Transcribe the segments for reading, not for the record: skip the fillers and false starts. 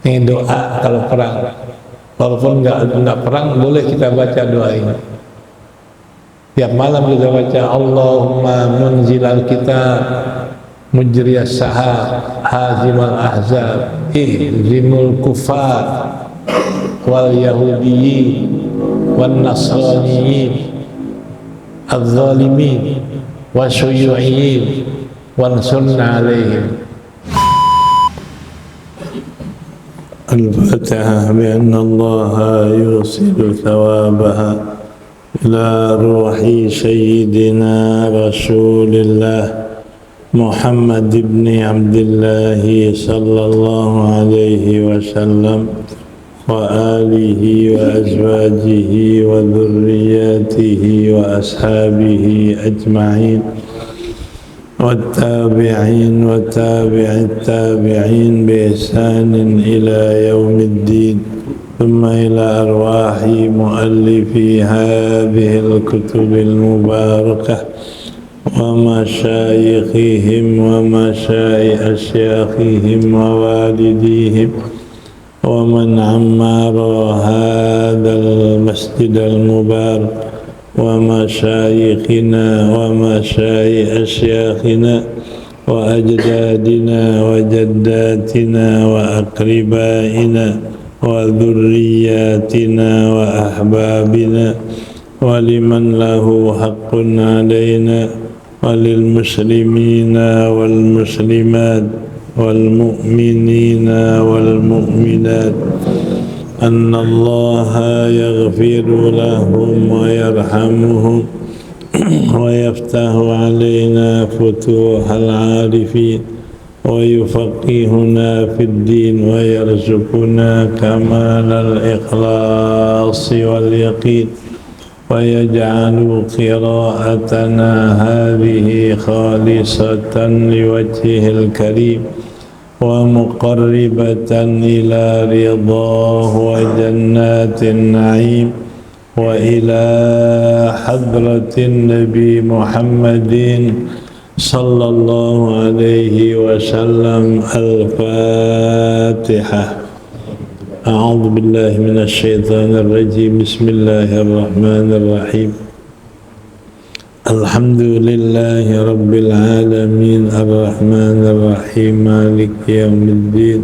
Ini doa kalau perang. Walaupun nggak perang, boleh kita baca doa ini. Tiap malam kita baca Allahumma munzilal kitab mujriyas sahab hazimal ahzab ihzimul kufar wal yahudiyyin wan nasraniyyin adh-dhalimin wasyuyu'iyyin wansurna alaihim. الفاتحة بأن الله يوصل ثوابها إلى روح سيدنا رسول الله محمد بن عبد الله صلى الله عليه وسلم وآله وأزواجه وذرياته وأصحابه أجمعين والتابعين وتابع التابعين بإحسان إلى يوم الدين ثم إلى أرواح مؤلفي هذه الكتب المباركة ومشايخهم ومشايخ أشياخهم ووالديهم ومن عمر هذا المسجد المبارك ومشايخنا ومشايخ أشياخنا وأجدادنا وجداتنا وأقربائنا وذرياتنا وأحبابنا ولمن له حق علينا وللمسلمين والمسلمات والمؤمنين والمؤمنات أن الله يغفر لهم ويرحمهم ويفتح علينا فتوح العارفين ويفقهنا في الدين ويرزقنا كمال الإخلاص واليقين ويجعل قراءتنا هذه خالصة لوجهه الكريم ومقربة إلى رضاه وجنات النعيم وإلى حضرة النبي محمد صلى الله عليه وسلم. الفاتحة. أعوذ بالله من الشيطان الرجيم. بسم الله الرحمن الرحيم. الحمد لله رب العالمين الرحمن الرحيم مالك يوم الدين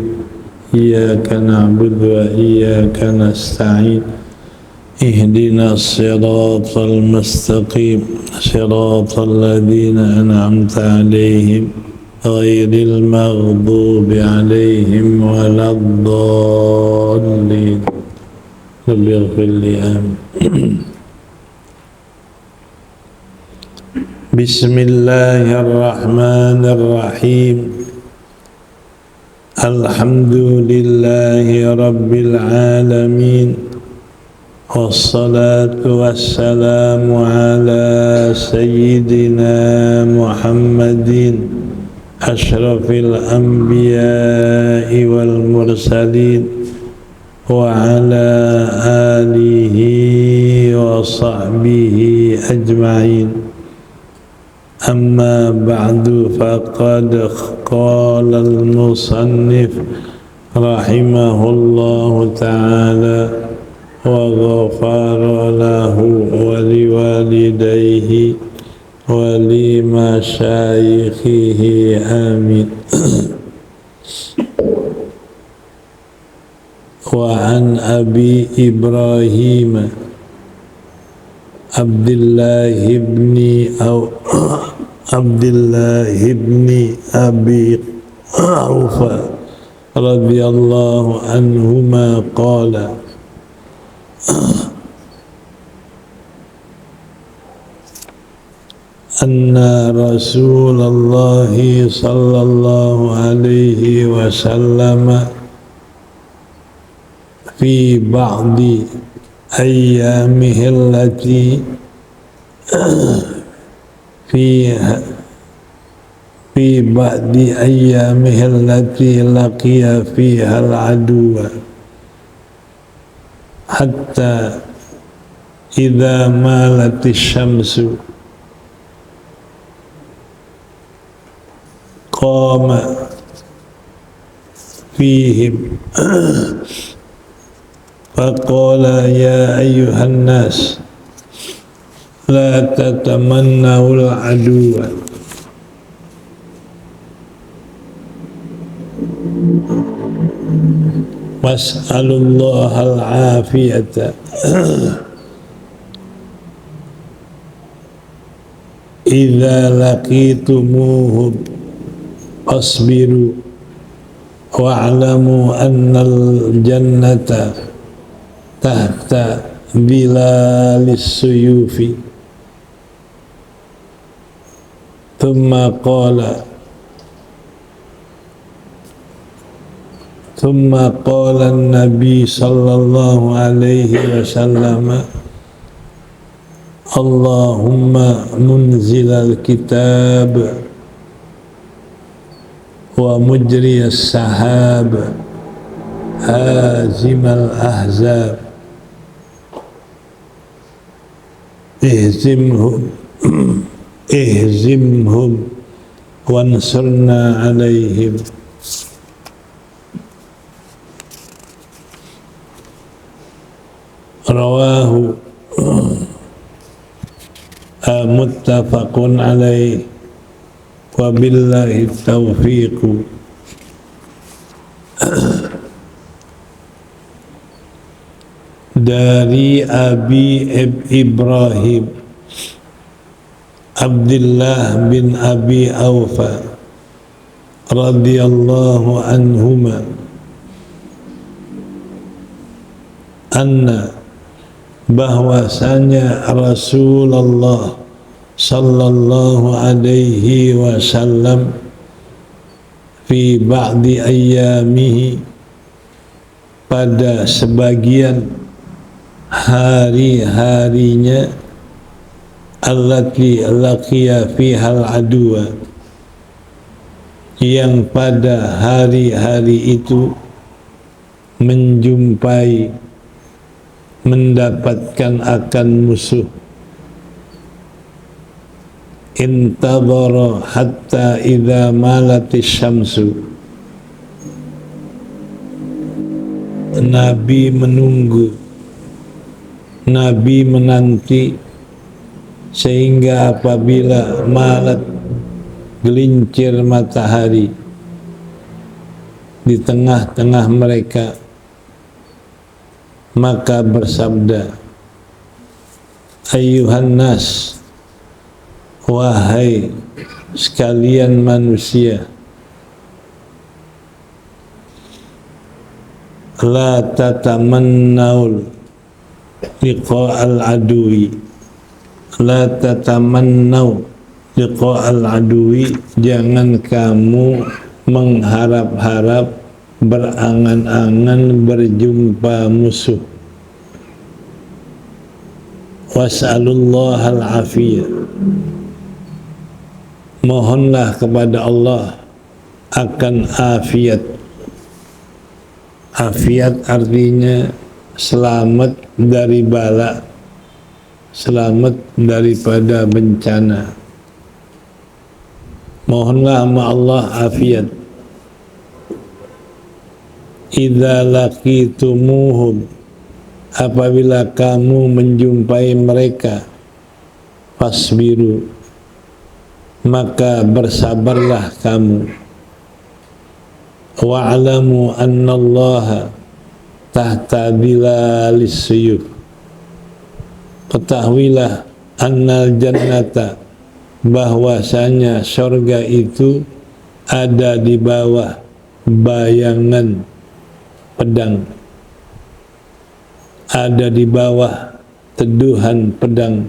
إياك نعبد وإياك نستعين اهدنا الصراط المستقيم صراط الذين أنعمت عليهم غير المغضوب عليهم ولا الضالين. رب اغفر لي آمين. بسم الله الرحمن الرحيم. الحمد لله رب العالمين والصلاة والسلام على سيدنا محمد أشرف الأنبياء والمرسلين وعلى آله وصحبه أجمعين. أما بعد فقد قال المصنف رحمه الله تعالى وغفر له ولوالديه ولمشايخه آمين. وعن أبي إبراهيم عبد الله بن أبي أوفى رضي الله عنهما قال أن رسول الله صلى الله عليه وسلم في بعض أيامه التي في بعض أيامه التي لقي فيها العدو حتى إذا مالت الشمس قام فيهم فقال يا أيها الناس لا تتمنوا العدو واسألوا الله العافية إذا لقيتموهم فاصبروا واعلموا أن الجنة تحت ظلال السيوف ثم قال النبي صلى الله عليه وسلم اللهم منزل الكتاب ومجري السحاب هازم الأحزاب اهزمهم وانصرنا عليهم. Rawahu muttafaqun alaih wa billahi taufiq. Dari Abi Ibrahim Abdullah bin Abi Aufa radhiyallahu anhuma anna bahwasanya Rasulullah sallallahu alaihi wasallam fi ba'di ayyamihi pada sebagian hari-harinya allati laqiya fihal aduwa yang pada hari-hari itu mendapatkan akan musuh intadhara hatta idza malatis syamsu Nabi menunggu, Nabi menanti sehingga apabila malat gelincir matahari di tengah-tengah mereka, maka bersabda, ayyuhan nas, wahai sekalian manusia, la tatamannaul liqa'al aduwi, la tatamannau liqa'al aduwi, jangan kamu mengharap-harap, berangan-angan berjumpa musuh. Was'alullahal afiyah, mohonlah kepada Allah akan afiat. Afiat artinya selamat dari bala, selamat daripada bencana. Mohonlah sama Allah afiat. Idza laqitumuhum, apabila kamu menjumpai mereka, fasbiru, maka bersabarlah kamu. Wa'lamu annallaha tahta dhilalis suyuf, ketahuilah annal jannata, bahwasanya surga itu ada di bawah bayangan pedang, ada di bawah teduhan pedang.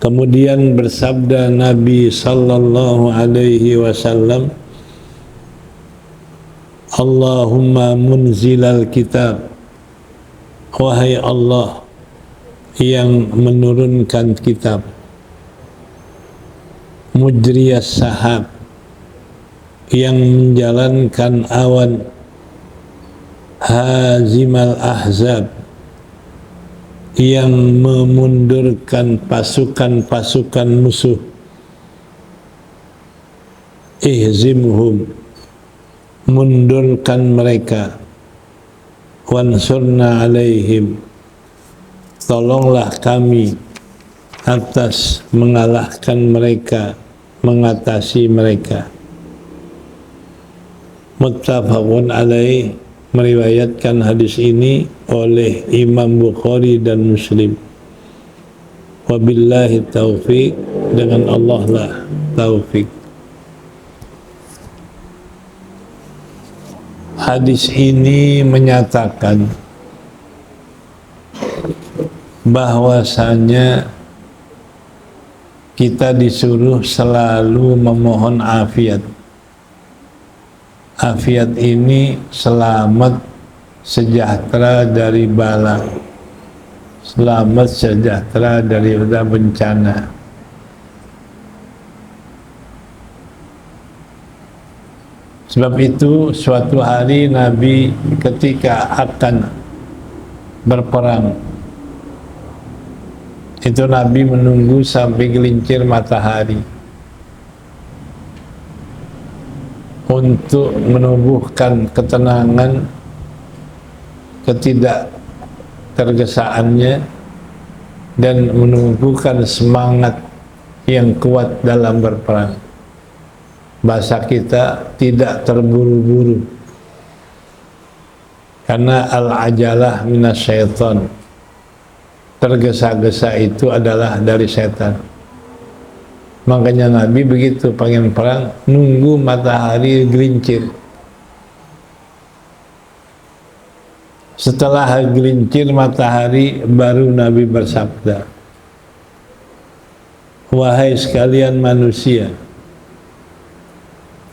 Kemudian bersabda Nabi sallallahu alaihi wasallam, Allahumma munzilal kitab, wahai Allah yang menurunkan kitab, mujriyas sahab, yang menjalankan awan, hazimal ahzab, yang memundurkan pasukan-pasukan musuh, ihzimhum, mundurkan mereka, wansurna alaihim, tolonglah kami atas mengalahkan mereka, mengatasi mereka. Muttafaqun alaih, meriwayatkan hadis ini oleh Imam Bukhari dan Muslim. Wabillahi taufiq, dengan Allah lah taufik. Hadis ini menyatakan bahwasanya kita disuruh selalu memohon afiat. Afiat ini selamat sejahtera dari bala, selamat sejahtera dari bencana. Sebab itu suatu hari Nabi ketika akan berperang, itu Nabi menunggu sampai gelincir matahari untuk menumbuhkan ketenangan, ketidaktergesaannya, dan menumbuhkan semangat yang kuat dalam berperang. Bahasa kita, tidak terburu-buru, karena al-ajalah minasyaiton, tergesa-gesa itu adalah dari setan. Makanya Nabi begitu pengen perang, nunggu matahari gelincir. Setelah gelincir matahari, baru Nabi bersabda, wahai sekalian manusia,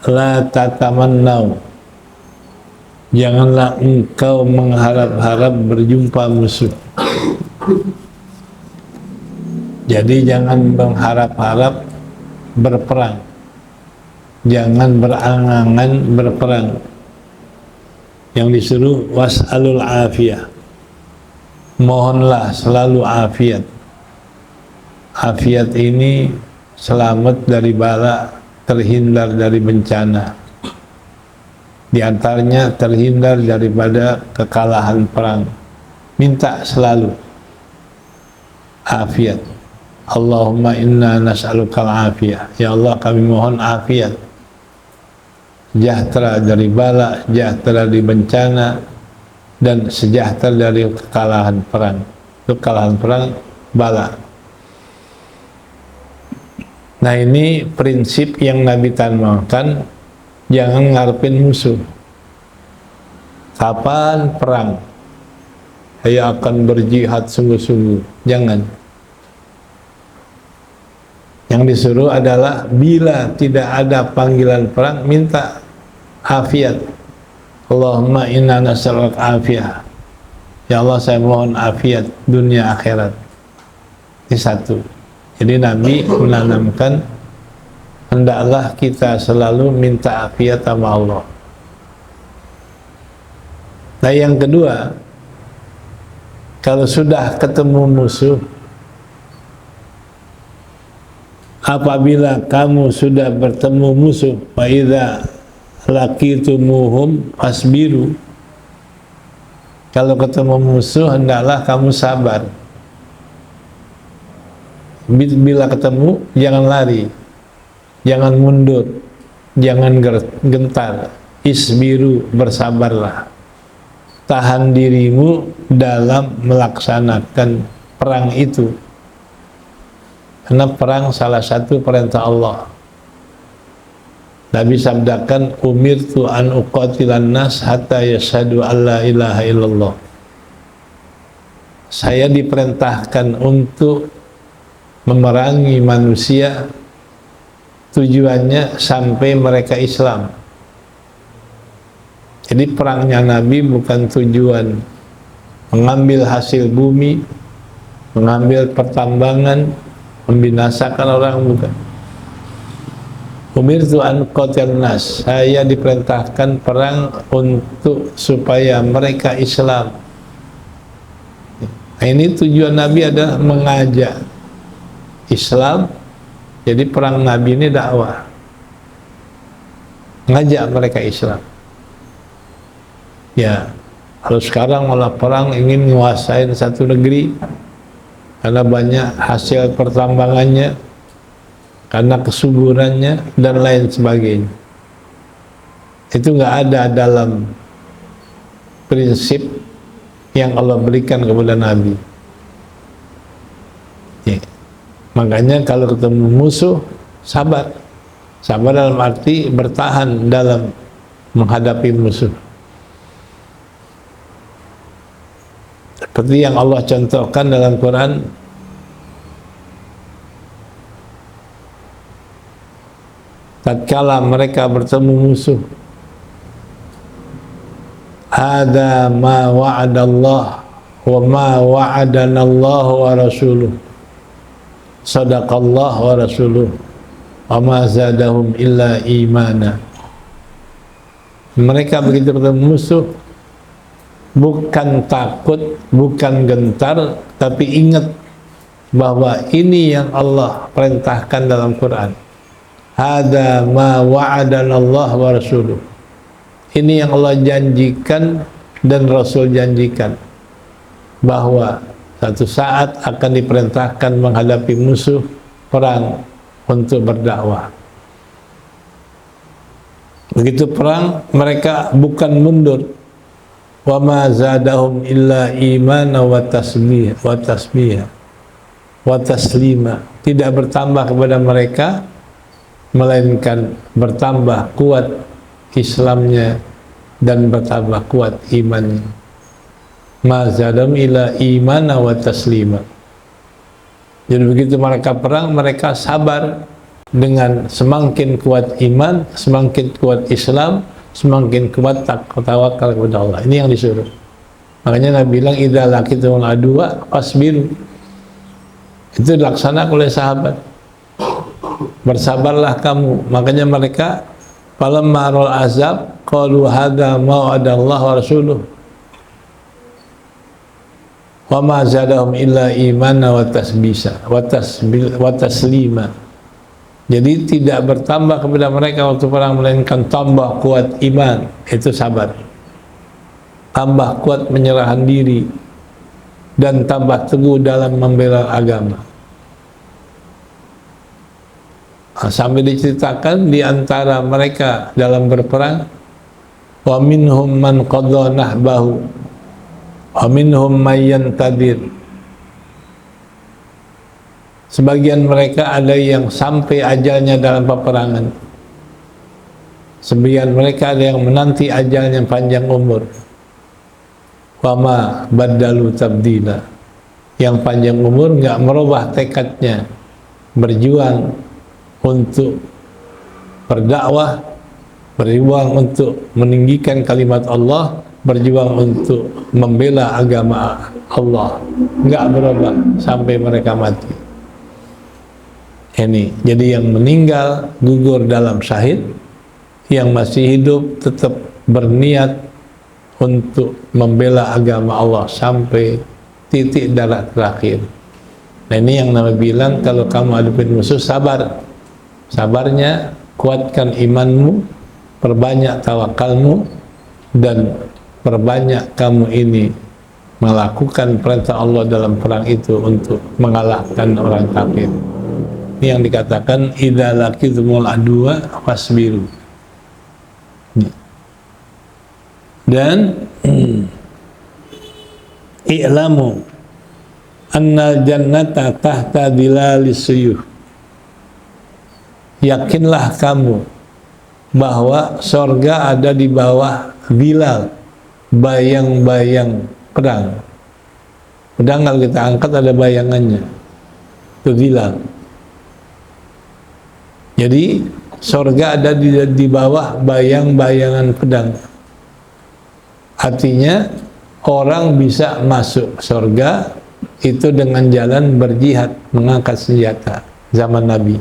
la tatamannau, janganlah engkau mengharap-harap berjumpa musuh. Jadi jangan mengharap-harap berperang, jangan berangan-angan berperang. Yang disuruh was'alul afiyah, mohonlah selalu afiat. Afiat ini selamat dari bala, terhindar dari bencana. Di antaranya terhindar daripada kekalahan perang. Minta selalu afiat. Allahumma inna nas'alukal afiyah, ya Allah kami mohon afiat, sejahtera dari bala, sejahtera dari bencana, dan sejahtera dari kekalahan perang. Kekalahan perang bala. Nah, ini prinsip yang Nabi tanamkan, jangan ngarepin musuh. Kapan perang? Saya akan berjihad sungguh-sungguh. Jangan. Yang disuruh adalah bila tidak ada panggilan perang, minta afiat. Allahumma inna nas'aluk afiyah. Ya Allah, saya mohon afiat dunia akhirat. Ini satu. Jadi Nabi menanamkan, hendaklah kita selalu minta afiat sama Allah. Nah, yang kedua, kalau sudah ketemu musuh, apabila kamu sudah bertemu musuh, fa idza laqitumuhum fasbiru, kalau ketemu musuh hendaklah kamu sabar. Bila ketemu, jangan lari, jangan mundur, jangan gentar. Isbiru, bersabarlah. Tahan dirimu dalam melaksanakan perang itu. Karena perang salah satu perintah Allah. Nabi sabdakan, umirtu an uqatilan nas hatta yashhadu an la ilaha illallah. Saya diperintahkan untuk memerangi manusia, tujuannya sampai mereka Islam. Jadi perangnya Nabi bukan tujuan mengambil hasil bumi, mengambil pertambangan, membinasakan orang, bukan. Umirtu an qatil nas, saya diperintahkan perang untuk supaya mereka Islam. Nah, ini tujuan Nabi adalah mengajak Islam. Jadi perang Nabi ini dakwah. ngajak mereka Islam. Ya, kalau sekarang malah perang ingin menguasai satu negeri karena banyak hasil pertambangannya, karena kesuburannya dan lain sebagainya. Itu nggak ada dalam prinsip yang Allah berikan kepada Nabi. Ya. Makanya kalau ketemu musuh, sabar. Sabar dalam arti bertahan dalam menghadapi musuh. Seperti yang Allah contohkan dalam Quran, tatkala mereka bertemu musuh, hada ma wa'adallah wa ma wa'adana Allah wa rasuluh, sadaqallah wa rasuluh, wa ma zadahum illa imana. Mereka begitu bertemu musuh, bukan takut, bukan gentar, tapi ingat bahwa ini yang Allah perintahkan dalam Quran. Hada ma wa'adana Allah wa rasuluh. Ini yang Allah janjikan dan Rasul janjikan, bahwa satu saat akan diperintahkan menghadapi musuh, perang untuk berdakwah. Begitu perang, mereka bukan mundur. Wa ma zadahum illa imana wa tasbih wa tasbih wa taslima. Tidak bertambah kepada mereka melainkan bertambah kuat Islamnya dan bertambah kuat imannya. Ma zadahum illa imana wa taslima. Jadi begitu mereka perang, mereka sabar. Dengan semakin kuat iman, semakin kuat Islam, semakin kuat tawakal kepada Allah. Ini yang disuruh. Makanya Nabi bilang, idza laqitumul aduwa fasbiru. Itu dilaksanakan oleh sahabat. Bersabarlah kamu. Makanya mereka falamma ra'al azab qalu hadza ma wa'adallahu wa rasuluh wa ma zadahum illa imana wa tasbisa wa taslima. Jadi tidak bertambah kepada mereka waktu perang, melainkan tambah kuat iman, itu sabar. Tambah kuat penyerahan diri, dan tambah teguh dalam membela agama. Sampai diceritakan di antara mereka dalam berperang, wa minhum man qadha nahbahu wa minhum may yantadir. Sebagian mereka ada yang sampai ajalnya dalam peperangan. Sebagian mereka ada yang menanti ajalnya panjang umur. Wa ma badalu tabdila. Yang panjang umur nggak merubah tekadnya berjuang untuk berdakwah, berjuang untuk meninggikan kalimat Allah, berjuang untuk membela agama Allah. Nggak berubah sampai mereka mati. Ini jadi yang meninggal gugur dalam syahid, yang masih hidup tetap berniat untuk membela agama Allah sampai titik darah terakhir. Nah ini yang Nabi bilang, kalau kamu hadapin musuh, sabar. Sabarnya kuatkan imanmu, perbanyak tawakalmu, dan perbanyak kamu ini melakukan perintah Allah dalam perang itu untuk mengalahkan orang kafir. Ini yang dikatakan idza laqitumul aduwa fasbiru. Dan i'lamu annal jannata tahta dilalis suyuh. Yakinlah kamu bahwa sorga ada di bawah bilal bayang-bayang pedang. Pedang kalau kita angkat ada bayangannya, itu bilal. Jadi sorga ada di bawah bayang-bayangan pedang. Artinya orang bisa masuk sorga itu dengan jalan berjihad, mengangkat senjata zaman Nabi.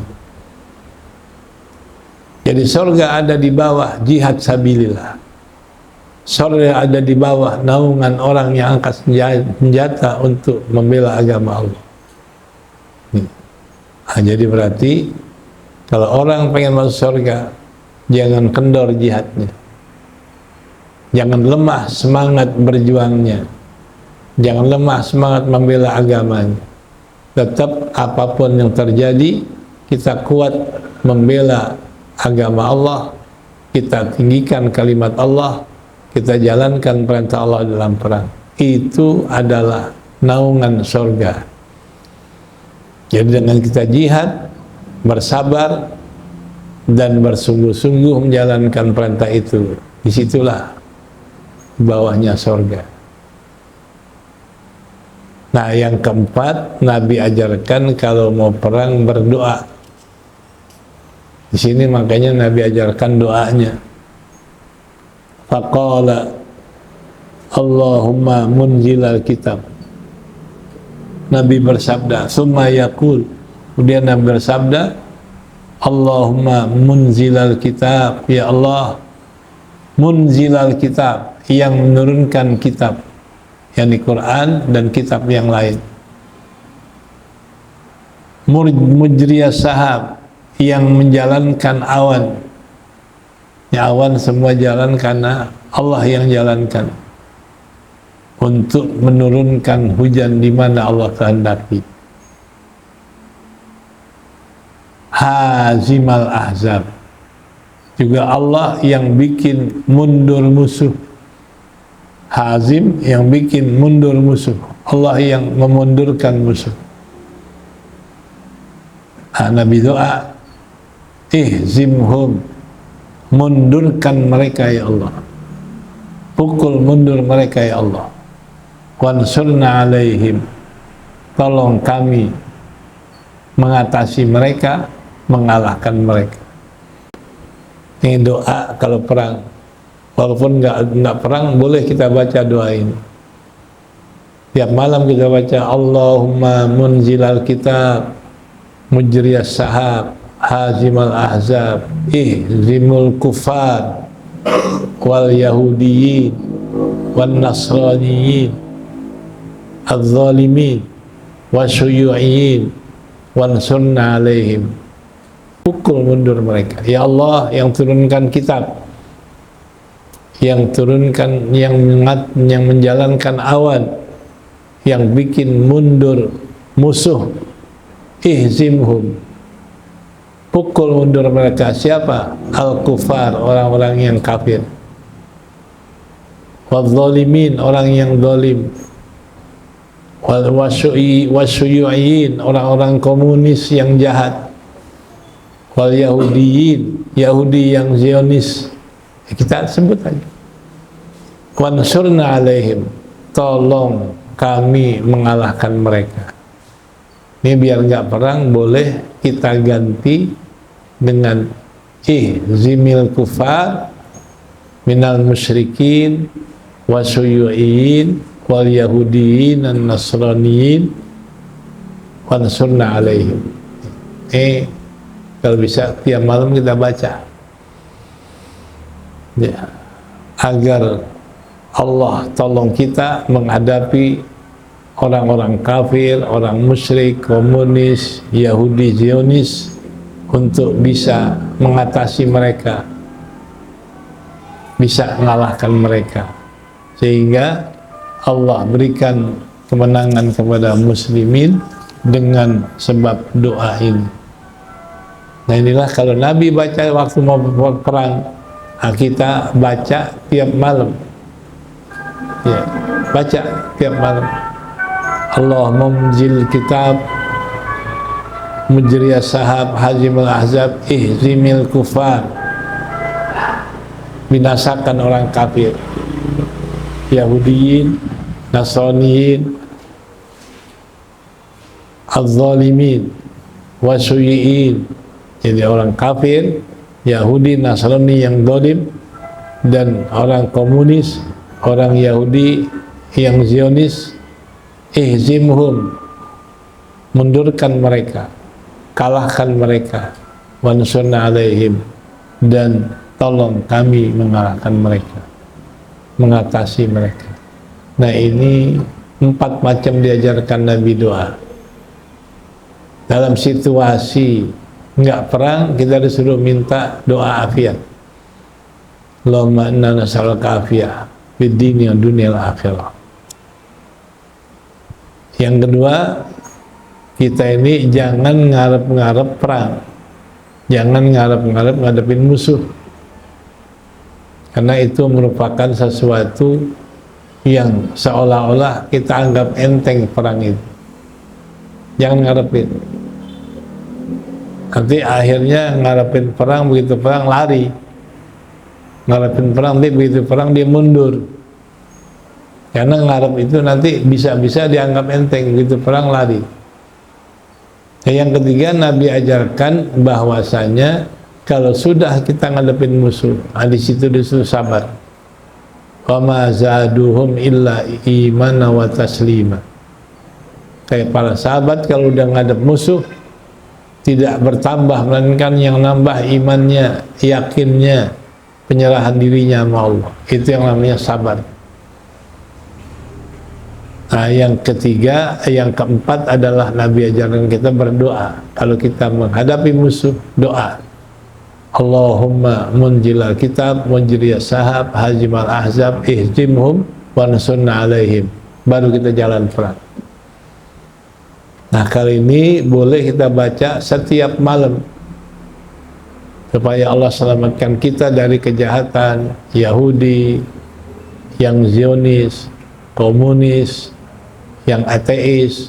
Jadi sorga ada di bawah jihad sabilillah. Sorga ada di bawah naungan orang yang angkat senjata untuk membela agama Allah. Nah, jadi berarti kalau orang pengen masuk surga, jangan kendor jihadnya, jangan lemah semangat berjuangnya, jangan lemah semangat membela agamanya. Tetap apapun yang terjadi, kita kuat membela agama Allah, kita tinggikan kalimat Allah, kita jalankan perintah Allah dalam perang. Itu adalah naungan surga. Jadi dengan kita jihad, bersabar, dan bersungguh-sungguh menjalankan perintah itu, disitulah bawahnya surga. Nah, yang keempat, Nabi ajarkan kalau mau perang berdoa. Di sini makanya Nabi ajarkan doanya. Faqala Allahumma munzilal kitab. Nabi bersabda, summa yaqul, kemudian Nabi bersabda, Allahumma munzilal kitab, ya Allah, munzilal kitab, yang menurunkan kitab, yakni Quran dan kitab yang lain. Mujriyas sahab, yang menjalankan awan. Ya, awan semua jalan karena Allah yang jalankan untuk menurunkan hujan di mana Allah kehendaki. Hazimal ahzab, juga Allah yang bikin mundur musuh. Hazim, yang bikin mundur musuh, Allah yang memundurkan musuh. Nabi doa, ihzimhum, mundurkan mereka ya Allah, pukul mundur mereka ya Allah. Wansurna alaihim, tolong kami mengatasi mereka, mengalahkan mereka. Ini doa kalau perang. Walaupun nggak perang, boleh kita baca doa ini. Tiap malam kita baca, Allahumma munzilal kitab, mujriyas sahab, hazimal ahzab, ihzimul kufar, wal yahudiyin, wal nasraniyin, al-zalimin, wasyuyu'iyin, wansurna alaihim. Pukul mundur mereka. Ya Allah yang turunkan kitab, yang turunkan, yang menjalankan awan, yang bikin mundur musuh, ihzimhum, pukul mundur mereka. Siapa? Al-kufar, orang-orang yang kafir, wal-zalimin, orang yang zalim, wasyuyu'iyin, orang-orang komunis yang jahat, wal yahudiyin, Yahudi yang Zionis. Kita sebut aja. Wansurna alaihim, tolong kami mengalahkan mereka. Ini biar nggak perang, boleh kita ganti dengan ihzimil kufar minal musyrikin wasyuyu'in wal yahudiyin dan nasraniyin wansurna alaihim. Kalau bisa tiap malam kita baca. Ya, agar Allah tolong kita menghadapi orang-orang kafir, orang musyrik, komunis, Yahudi, Zionis, untuk bisa mengatasi mereka, bisa mengalahkan mereka, sehingga Allah berikan kemenangan kepada muslimin dengan sebab doa ini. Nah, inilah kalau Nabi baca waktu mau perang, kita baca tiap malam, ya, baca tiap malam. Allah munzil kitab, mujriyas sahab, hazimul ahzab, ihzimil kufar, binasakan orang kafir, Yahudiyin, Nasraniyin, al-zalimin, wasyuyu'in, jadi orang kafir, Yahudi, Nasrani yang zalim, dan orang komunis, orang Yahudi yang Zionis. Ihzimhum, mundurkan mereka, kalahkan mereka, wansurna alaihim, dan tolong kami mengalahkan mereka, mengatasi mereka. Nah, ini 4 macam diajarkan Nabi doa. Dalam situasi nggak perang, kita disuruh minta doa afiat. Allahumma inna nas'aluka afiyah fid dini wa dunyal akhirah. Yang kedua, kita ini jangan ngarep-ngarep perang, jangan ngarep-ngarep ngadepin musuh, karena itu merupakan sesuatu yang seolah-olah kita anggap enteng perang itu. Jangan ngarepin. Nanti akhirnya ngarepin perang, begitu perang lari. Ngarepin perang, nanti begitu perang dia mundur. Karena ngarep itu nanti bisa-bisa dianggap enteng, begitu perang lari. Yang ketiga, Nabi ajarkan bahwasanya kalau sudah kita ngadepin musuh, di situ disuruh sabar. Wa ma zaduhum illa imana wa taslima. Kayak para sahabat kalau udah ngadep musuh tidak bertambah, melainkan yang nambah imannya, yakinnya, penyerahan dirinya sama Allah. Itu yang namanya sabar. Nah, yang ketiga, yang keempat adalah Nabi ajarkan kita berdoa. Kalau kita menghadapi musuh, doa. Allahumma munjilal kitab, munjiliyas sahab, hazimal ahzab, ihzimhum, wa nasunna alaihim. Baru kita jalan perang. Nah, kali ini boleh kita baca setiap malam supaya Allah selamatkan kita dari kejahatan Yahudi, yang Zionis, komunis, yang ateis,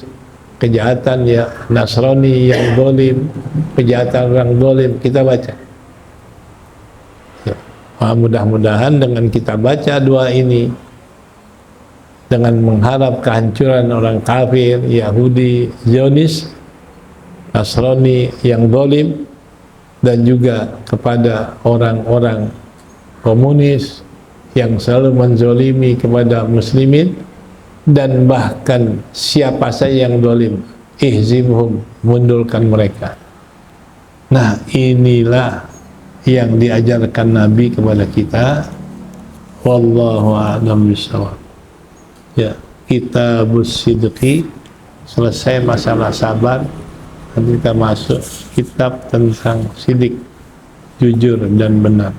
kejahatan ya Nasrani yang dolim, kejahatan orang dolim. Kita baca ya. Mudah-mudahan dengan kita baca doa ini, dengan mengharap kehancuran orang kafir, Yahudi, Zionis, Nasrani yang dolim, dan juga kepada orang-orang komunis yang selalu menzolimi kepada muslimin, dan bahkan siapa saja yang dolim, ihzimhum, mundurkan mereka. Nah, inilah yang diajarkan Nabi kepada kita. Wallahu a'lam bishawab. Ya, Kitabus Sidqi, selesai masalah sabar. Nanti kita masuk kitab tentang sidik, jujur dan benar.